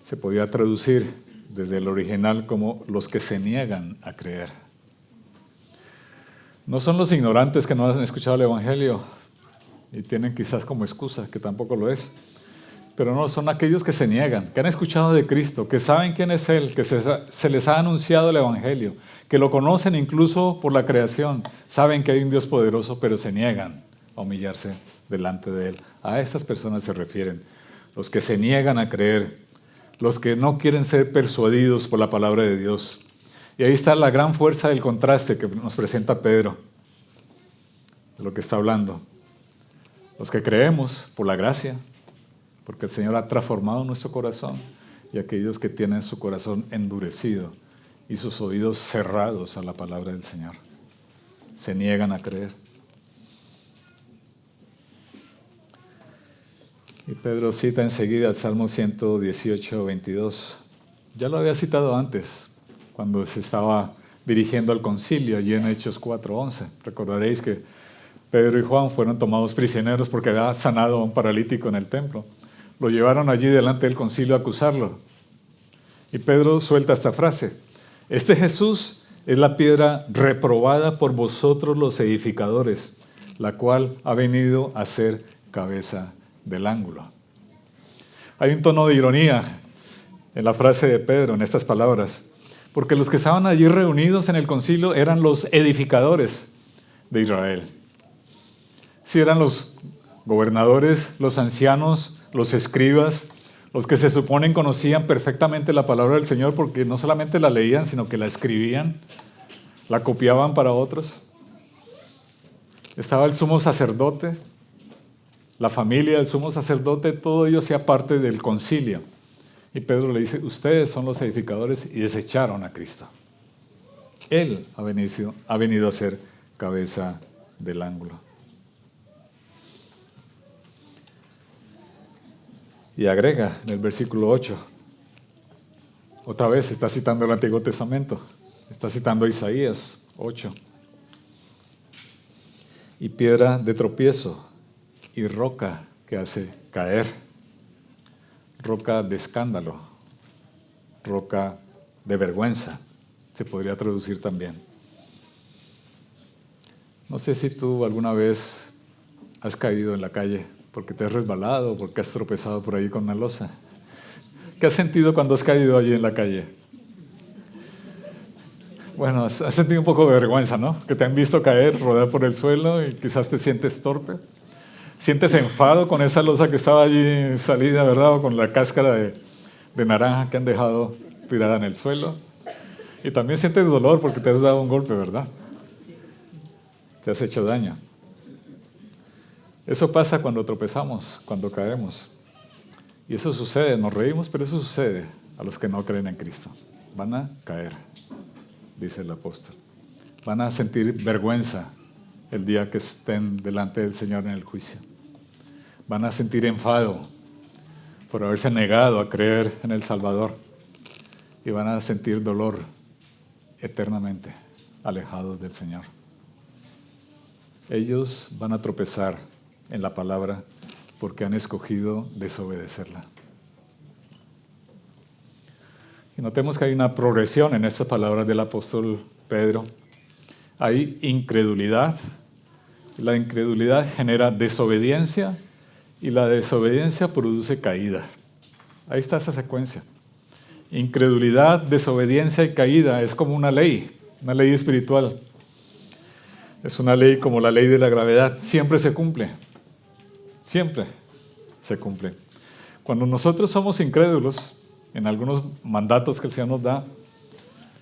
se podía traducir desde el original como los que se niegan a creer. No son los ignorantes que no han escuchado el Evangelio y tienen quizás como excusa, que tampoco lo es, pero no, son aquellos que se niegan, que han escuchado de Cristo, que saben quién es Él, que se les ha anunciado el Evangelio, que lo conocen incluso por la creación, saben que hay un Dios poderoso, pero se niegan a humillarse delante de Él. A estas personas se refieren, los que se niegan a creer, los que no quieren ser persuadidos por la palabra de Dios. Y ahí está la gran fuerza del contraste que nos presenta Pedro, de lo que está hablando. Los que creemos por la gracia, porque el Señor ha transformado nuestro corazón, y aquellos que tienen su corazón endurecido y sus oídos cerrados a la palabra del Señor. Se niegan a creer. Y Pedro cita enseguida el Salmo 118, 22. Ya lo había citado antes, cuando se estaba dirigiendo al concilio, allí en Hechos 4:11. Recordaréis que Pedro y Juan fueron tomados prisioneros porque había sanado a un paralítico en el templo. Lo llevaron allí delante del concilio a acusarlo. Y Pedro suelta esta frase: este Jesús es la piedra reprobada por vosotros los edificadores, la cual ha venido a ser cabeza del ángulo. Hay un tono de ironía en la frase de Pedro, en estas palabras, porque los que estaban allí reunidos en el concilio eran los edificadores de Israel. Sí, eran los gobernadores, los ancianos, los escribas, los que se suponen conocían perfectamente la palabra del Señor, porque no solamente la leían, sino que la escribían, la copiaban para otros. Estaba el sumo sacerdote, la familia del sumo sacerdote, todo ello hacía parte del concilio. Y Pedro le dice: ustedes son los edificadores y desecharon a Cristo. Él ha venido a ser cabeza del ángulo. Y agrega en el versículo 8, otra vez está citando el Antiguo Testamento, está citando a Isaías 8. Y piedra de tropiezo y roca que hace caer, roca de escándalo, roca de vergüenza, se podría traducir también. No sé si tú alguna vez has caído en la calle porque te has resbalado, porque has tropezado por ahí con una losa. ¿Qué has sentido cuando has caído allí en la calle? Bueno, has sentido un poco de vergüenza, ¿no? Que te han visto caer, rodar por el suelo y quizás te sientes torpe. Sientes enfado con esa losa que estaba allí salida, ¿verdad? O con la cáscara de naranja que han dejado tirada en el suelo. Y también sientes dolor porque te has dado un golpe, ¿verdad? Te has hecho daño. Eso pasa cuando tropezamos, cuando caemos. Y eso sucede, nos reímos, pero eso sucede a los que no creen en Cristo. Van a caer, dice el apóstol. Van a sentir vergüenza el día que estén delante del Señor en el juicio. Van a sentir enfado por haberse negado a creer en el Salvador. Y van a sentir dolor eternamente alejados del Señor. Ellos van a tropezar en la palabra porque han escogido desobedecerla. Y notemos que hay una progresión en estas palabras del apóstol Pedro. Hay incredulidad. La incredulidad genera desobediencia y la desobediencia produce caída. Ahí está esa secuencia. Incredulidad, desobediencia y caída es como una ley espiritual. Es una ley como la ley de la gravedad. Siempre se cumple. Siempre se cumple. Cuando nosotros somos incrédulos en algunos mandatos que el Señor nos da,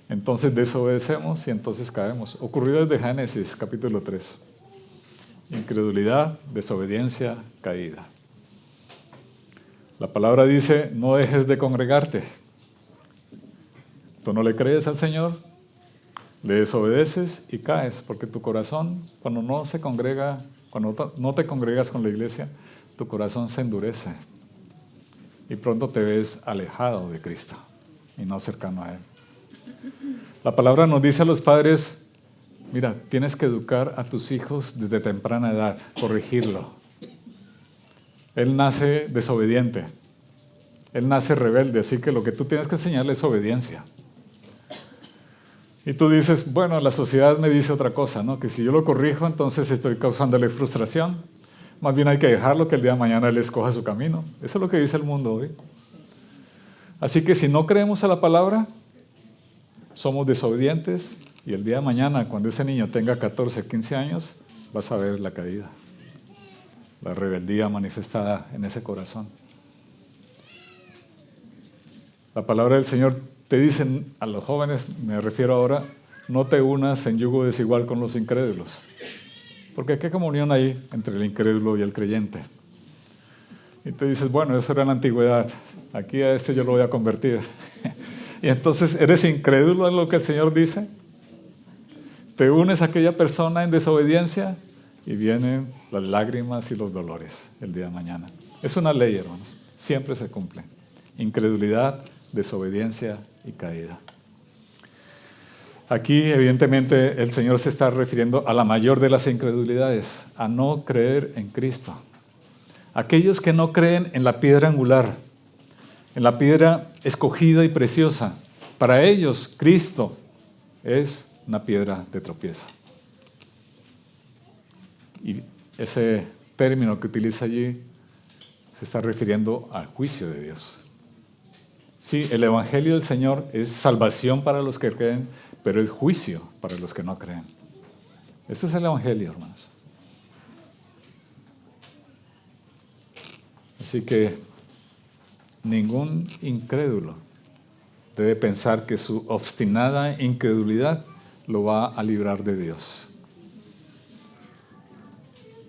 entonces desobedecemos y entonces caemos. Ocurrió desde Génesis capítulo 3. Incredulidad, desobediencia, caída. La palabra dice: no dejes de congregarte. Tú no le crees al Señor, le desobedeces y caes, porque tu corazón, cuando no se congrega, cuando no te congregas con la iglesia, tu corazón se endurece y pronto te ves alejado de Cristo y no cercano a Él. La palabra nos dice a los padres: mira, tienes que educar a tus hijos desde temprana edad, corregirlo. Él nace desobediente. Él nace rebelde, así que lo que tú tienes que enseñarle es obediencia. Y tú dices, bueno, la sociedad me dice otra cosa, ¿no? Que si yo lo corrijo, entonces estoy causándole frustración. Más bien hay que dejarlo que el día de mañana él escoja su camino. Eso es lo que dice el mundo hoy. Así que si no creemos a la palabra, somos desobedientes y el día de mañana, cuando ese niño tenga 14, 15 años, vas a ver la caída, la rebeldía manifestada en ese corazón. La palabra del Señor te dice a los jóvenes, me refiero ahora, no te unas en yugo desigual con los incrédulos. Porque ¿qué comunión hay entre el incrédulo y el creyente? Y te dices, bueno, eso era en la antigüedad, aquí a este yo lo voy a convertir. Y entonces, ¿eres incrédulo en lo que el Señor dice? Te unes a aquella persona en desobediencia y vienen las lágrimas y los dolores el día de mañana. Es una ley, hermanos, siempre se cumple. Incredulidad, desobediencia y caída. Aquí, evidentemente, el Señor se está refiriendo a la mayor de las incredulidades, a no creer en Cristo. Aquellos que no creen en la piedra angular, en la piedra escogida y preciosa, para ellos Cristo es una piedra de tropiezo. Y ese término que utiliza allí se está refiriendo al juicio de Dios. Sí, el Evangelio del Señor es salvación para los que creen, pero es juicio para los que no creen. Ese es el Evangelio, hermanos. Así que ningún incrédulo debe pensar que su obstinada incredulidad lo va a librar de Dios.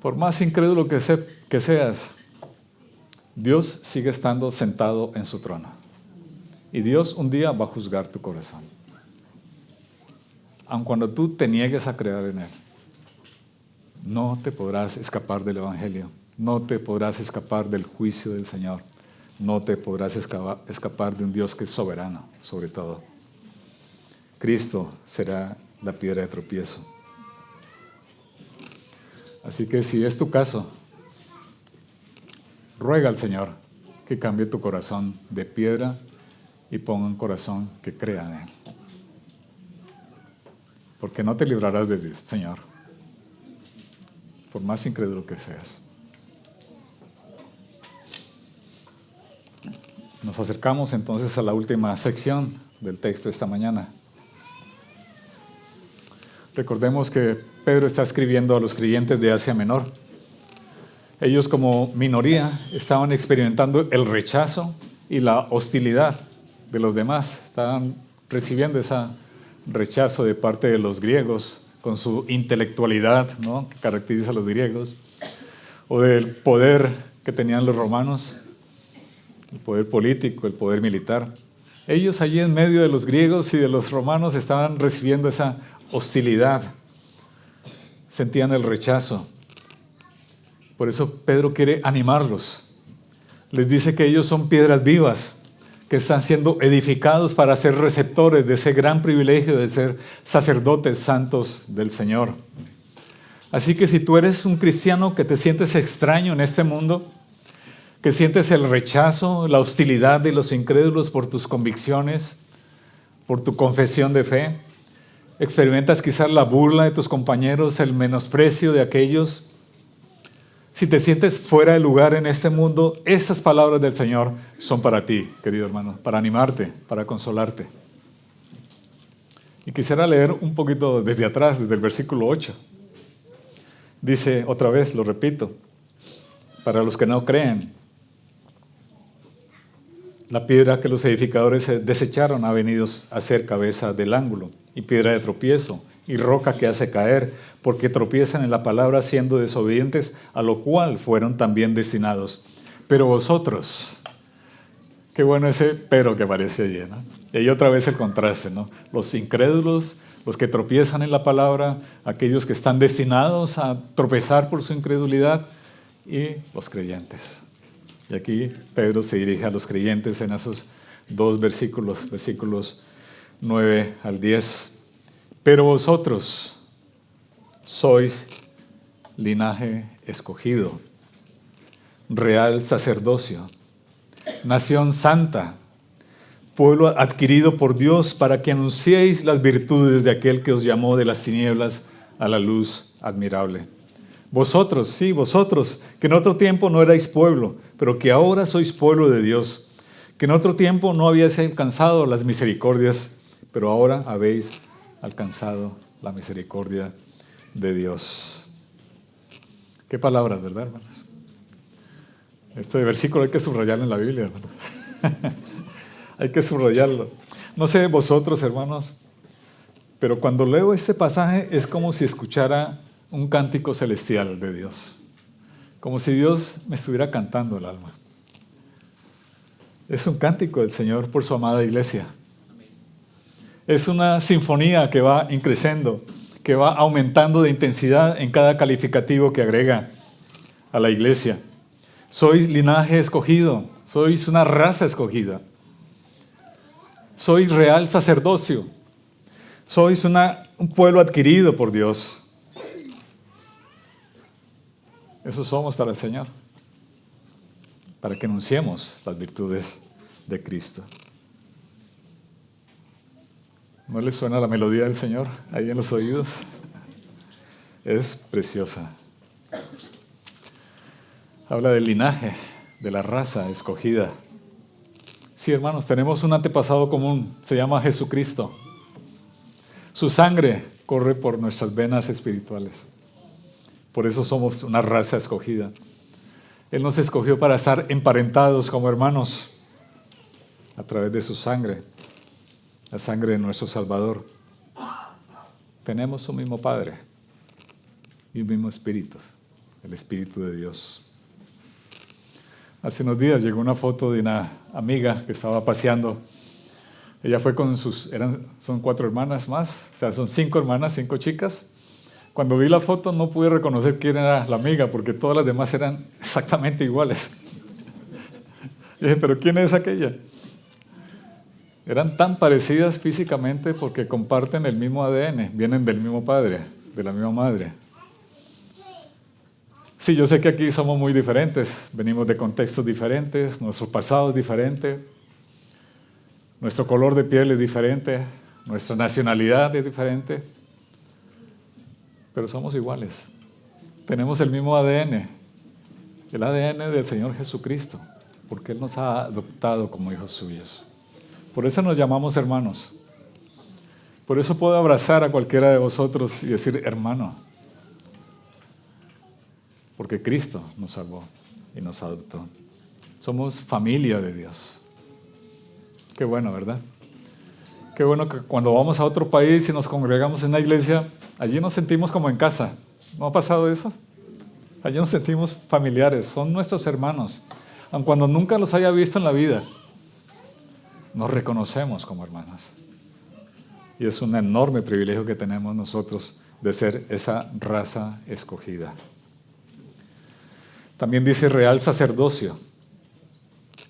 Por más incrédulo que seas, Dios sigue estando sentado en su trono. Y Dios un día va a juzgar tu corazón. Aun cuando tú te niegues a creer en Él, no te podrás escapar del Evangelio. No te podrás escapar del juicio del Señor. No te podrás escapar de un Dios que es soberano, sobre todo. Cristo será la piedra de tropiezo. Así que si es tu caso, ruega al Señor que cambie tu corazón de piedra y ponga un corazón que crea en Él. Porque no te librarás de Dios, Señor, por más incrédulo que seas. Nos acercamos entonces a la última sección del texto de esta mañana. Recordemos que Pedro está escribiendo a los creyentes de Asia Menor. Ellos como minoría estaban experimentando el rechazo y la hostilidad de los demás. Estaban recibiendo ese rechazo de parte de los griegos con su intelectualidad, ¿no?, que caracteriza a los griegos, o del poder que tenían los romanos, el poder político, el poder militar. Ellos allí en medio de los griegos y de los romanos estaban recibiendo esa hostilidad, sentían el rechazo. Por eso Pedro quiere animarlos. Les dice que ellos son piedras vivas, que están siendo edificados para ser receptores de ese gran privilegio de ser sacerdotes santos del Señor. Así que si tú eres un cristiano que te sientes extraño en este mundo, que sientes el rechazo, la hostilidad de los incrédulos por tus convicciones, por tu confesión de fe, experimentas quizás la burla de tus compañeros, el menosprecio de aquellos. Si te sientes fuera de lugar en este mundo, esas palabras del Señor son para ti, querido hermano, para animarte, para consolarte. Y quisiera leer un poquito desde atrás, desde el versículo 8. Dice otra vez, lo repito, para los que no creen, la piedra que los edificadores desecharon ha venido a ser cabeza del ángulo y piedra de tropiezo y roca que hace caer, porque tropiezan en la palabra siendo desobedientes, a lo cual fueron también destinados. Pero vosotros, qué bueno ese pero que aparece allí, ¿no? Y ahí otra vez el contraste, ¿no? Los incrédulos, los que tropiezan en la palabra, aquellos que están destinados a tropezar por su incredulidad, y los creyentes. Y aquí Pedro se dirige a los creyentes en esos dos versículos, versículos 9 al 10. Pero vosotros sois linaje escogido, real sacerdocio, nación santa, pueblo adquirido por Dios para que anunciéis las virtudes de aquel que os llamó de las tinieblas a la luz admirable. Vosotros, sí, vosotros, que en otro tiempo no erais pueblo, pero que ahora sois pueblo de Dios, que en otro tiempo no habíais alcanzado las misericordias, pero ahora habéis alcanzado la misericordia de Dios. Qué palabras, ¿verdad, hermanos? Este versículo hay que subrayarlo en la Biblia, hermanos. Hay que subrayarlo. No sé vosotros, hermanos, pero cuando leo este pasaje es como si escuchara un cántico celestial de Dios. Como si Dios me estuviera cantando el alma. Es un cántico del Señor por su amada iglesia. Es una sinfonía que va increciendo, que va aumentando de intensidad en cada calificativo que agrega a la iglesia. Sois linaje escogido, sois una raza escogida. Sois real sacerdocio. Sois un pueblo adquirido por Dios. Eso somos para el Señor. Para que anunciemos las virtudes de Cristo. ¿No le suena la melodía del Señor ahí en los oídos? Es preciosa. Habla del linaje, de la raza escogida. Sí, hermanos, tenemos un antepasado común, se llama Jesucristo. Su sangre corre por nuestras venas espirituales. Por eso somos una raza escogida. Él nos escogió para estar emparentados como hermanos a través de su sangre, la sangre de nuestro Salvador. Tenemos un mismo Padre y un mismo Espíritu, el Espíritu de Dios. Hace unos días llegó una foto de una amiga que estaba paseando. Ella fue con son 4 hermanas más, o sea, son 5 hermanas, 5 chicas. Cuando vi la foto no pude reconocer quién era la amiga, porque todas las demás eran exactamente iguales. Y dije, ¿pero quién es aquella? Eran tan parecidas físicamente porque comparten el mismo ADN, vienen del mismo padre, de la misma madre. Sí, yo sé que aquí somos muy diferentes, venimos de contextos diferentes, nuestro pasado es diferente, nuestro color de piel es diferente, nuestra nacionalidad es diferente, pero somos iguales. Tenemos el mismo ADN, el ADN del Señor Jesucristo, porque Él nos ha adoptado como hijos suyos. Por eso nos llamamos hermanos. Por eso puedo abrazar a cualquiera de vosotros y decir hermano. Porque Cristo nos salvó y nos adoptó. Somos familia de Dios. Qué bueno, ¿verdad? Qué bueno que cuando vamos a otro país y nos congregamos en la iglesia, allí nos sentimos como en casa. ¿No ha pasado eso? Allí nos sentimos familiares, son nuestros hermanos. Aun cuando nunca los haya visto en la vida, nos reconocemos como hermanos. Y es un enorme privilegio que tenemos nosotros de ser esa raza escogida. También dice real sacerdocio.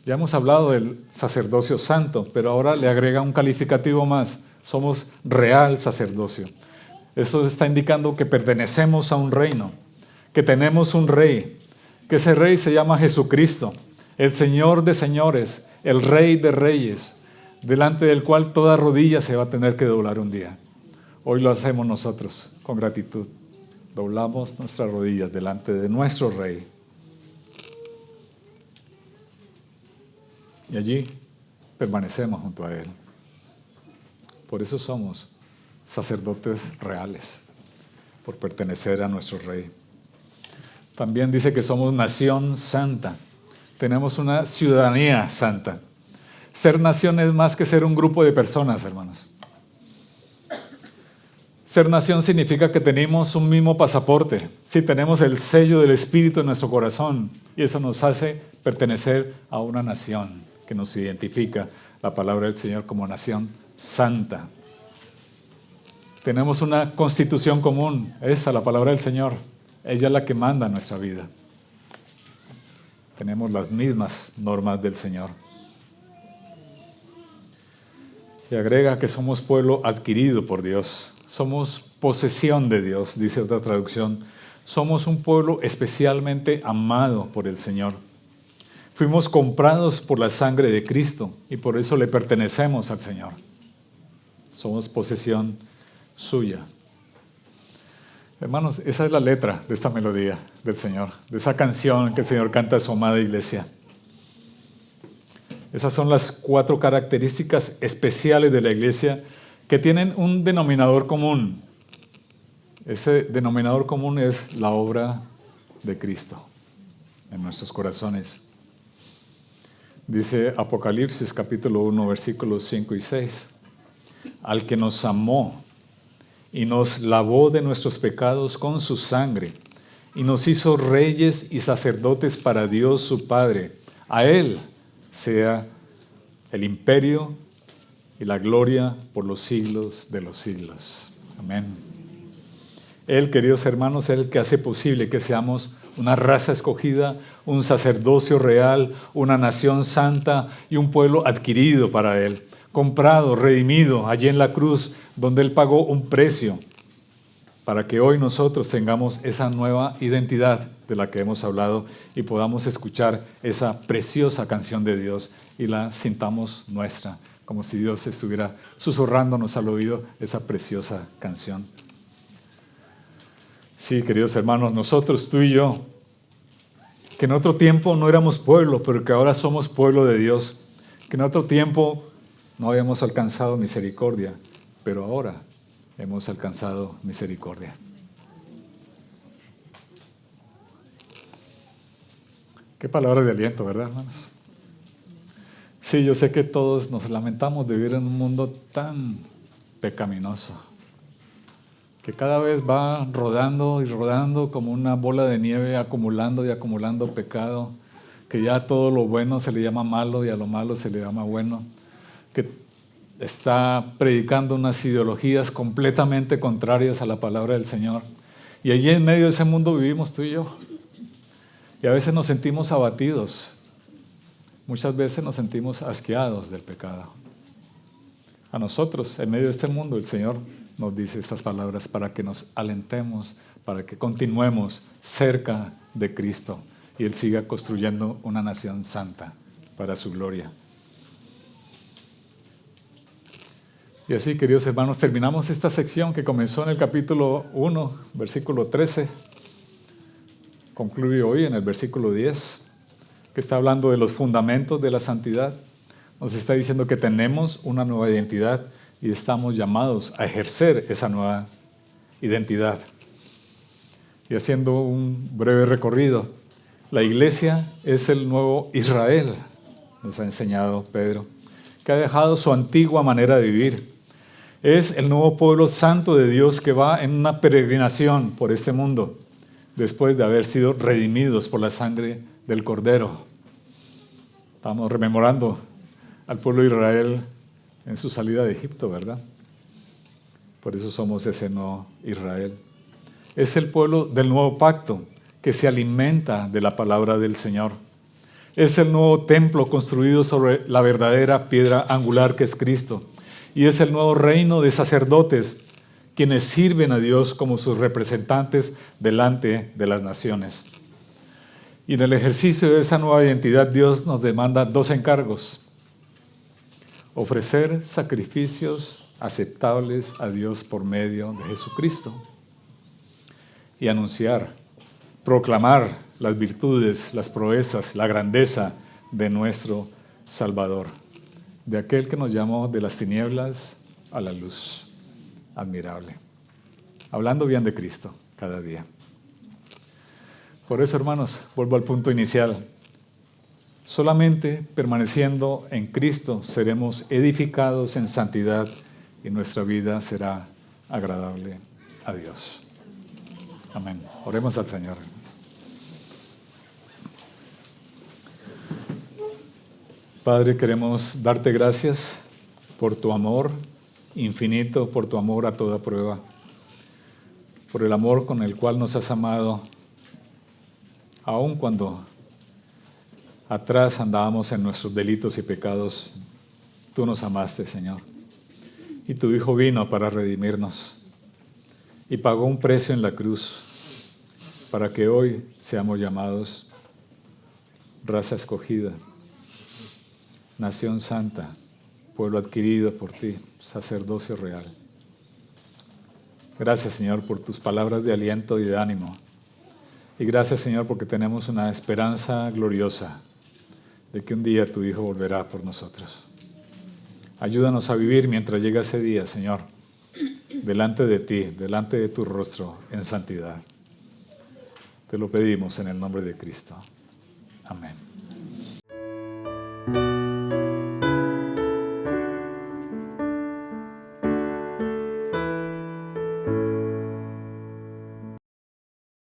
Ya hemos hablado del sacerdocio santo, pero ahora le agrega un calificativo más. Somos real sacerdocio. Eso está indicando que pertenecemos a un reino, que tenemos un rey, que ese rey se llama Jesucristo, el Señor de señores, el Rey de reyes, delante del cual toda rodilla se va a tener que doblar un día. Hoy lo hacemos nosotros con gratitud. Doblamos nuestras rodillas delante de nuestro Rey. Y allí permanecemos junto a Él. Por eso somos sacerdotes reales, por pertenecer a nuestro Rey. También dice que somos nación santa. Tenemos una ciudadanía santa. Ser nación es más que ser un grupo de personas, hermanos. Ser nación significa que tenemos un mismo pasaporte. Sí, tenemos el sello del Espíritu en nuestro corazón y eso nos hace pertenecer a una nación que nos identifica, la palabra del Señor, como nación santa. Tenemos una constitución común, esa, la palabra del Señor. Ella es la que manda nuestra vida. Tenemos las mismas normas del Señor. Y agrega que somos pueblo adquirido por Dios. Somos posesión de Dios, dice otra traducción. Somos un pueblo especialmente amado por el Señor. Fuimos comprados por la sangre de Cristo y por eso le pertenecemos al Señor. Somos posesión suya. Hermanos, esa es la letra de esta melodía del Señor, de esa canción que el Señor canta a su amada iglesia. Esas son las 4 características especiales de la iglesia que tienen un denominador común. Ese denominador común es la obra de Cristo en nuestros corazones. Dice Apocalipsis capítulo 1, versículos 5 y 6. Al que nos amó y nos lavó de nuestros pecados con su sangre y nos hizo reyes y sacerdotes para Dios su Padre. A Él sea el imperio y la gloria por los siglos de los siglos. Amén. Él, queridos hermanos, es el que hace posible que seamos una raza escogida, un sacerdocio real, una nación santa y un pueblo adquirido para Él, comprado, redimido allí en la cruz, donde Él pagó un precio para que hoy nosotros tengamos esa nueva identidad de la que hemos hablado y podamos escuchar esa preciosa canción de Dios y la sintamos nuestra, como si Dios estuviera susurrándonos al oído esa preciosa canción. Sí, queridos hermanos, nosotros, tú y yo, que en otro tiempo no éramos pueblo, pero que ahora somos pueblo de Dios, que en otro tiempo no habíamos alcanzado misericordia, pero ahora hemos alcanzado misericordia. Qué palabra de aliento, ¿verdad, hermanos? Sí, yo sé que todos nos lamentamos de vivir en un mundo tan pecaminoso, que cada vez va rodando y rodando como una bola de nieve, acumulando y acumulando pecado, que ya a todo lo bueno se le llama malo y a lo malo se le llama bueno, que está predicando unas ideologías completamente contrarias a la palabra del Señor. Y allí en medio de ese mundo vivimos tú y yo. Y a veces nos sentimos abatidos, muchas veces nos sentimos asqueados del pecado. A nosotros, en medio de este mundo, el Señor nos dice estas palabras para que nos alentemos, para que continuemos cerca de Cristo y Él siga construyendo una nación santa para su gloria. Y así, queridos hermanos, terminamos esta sección que comenzó en el capítulo 1, versículo 13. Concluye hoy en el versículo 10, que está hablando de los fundamentos de la santidad. Nos está diciendo que tenemos una nueva identidad y estamos llamados a ejercer esa nueva identidad. Y haciendo un breve recorrido, la iglesia es el nuevo Israel, nos ha enseñado Pedro, que ha dejado su antigua manera de vivir. Es el nuevo pueblo santo de Dios que va en una peregrinación por este mundo, después de haber sido redimidos por la sangre del Cordero. Estamos rememorando al pueblo de Israel en su salida de Egipto, ¿verdad? Por eso somos ese nuevo Israel. Es el pueblo del nuevo pacto que se alimenta de la palabra del Señor. Es el nuevo templo construido sobre la verdadera piedra angular que es Cristo. Y es el nuevo reino de sacerdotes quienes sirven a Dios como sus representantes delante de las naciones. Y en el ejercicio de esa nueva identidad, Dios nos demanda 2 encargos: ofrecer sacrificios aceptables a Dios por medio de Jesucristo y anunciar, proclamar las virtudes, las proezas, la grandeza de nuestro Salvador, de aquel que nos llamó de las tinieblas a la luz admirable, hablando bien de Cristo cada día. Por eso, hermanos, vuelvo al punto inicial. Solamente permaneciendo en Cristo seremos edificados en santidad y nuestra vida será agradable a Dios. Amén. Oremos al Señor. Padre, queremos darte gracias por tu amor infinito, por tu amor a toda prueba, por el amor con el cual nos has amado, aun cuando atrás andábamos en nuestros delitos y pecados. Tú nos amaste, Señor, y tu Hijo vino para redimirnos y pagó un precio en la cruz para que hoy seamos llamados raza escogida, nación santa, pueblo adquirido por ti, sacerdocio real. Gracias, Señor, por tus palabras de aliento y de ánimo. Y gracias, Señor, porque tenemos una esperanza gloriosa de que un día tu Hijo volverá por nosotros. Ayúdanos a vivir mientras llega ese día, Señor, delante de ti, delante de tu rostro, en santidad. Te lo pedimos en el nombre de Cristo. Amén.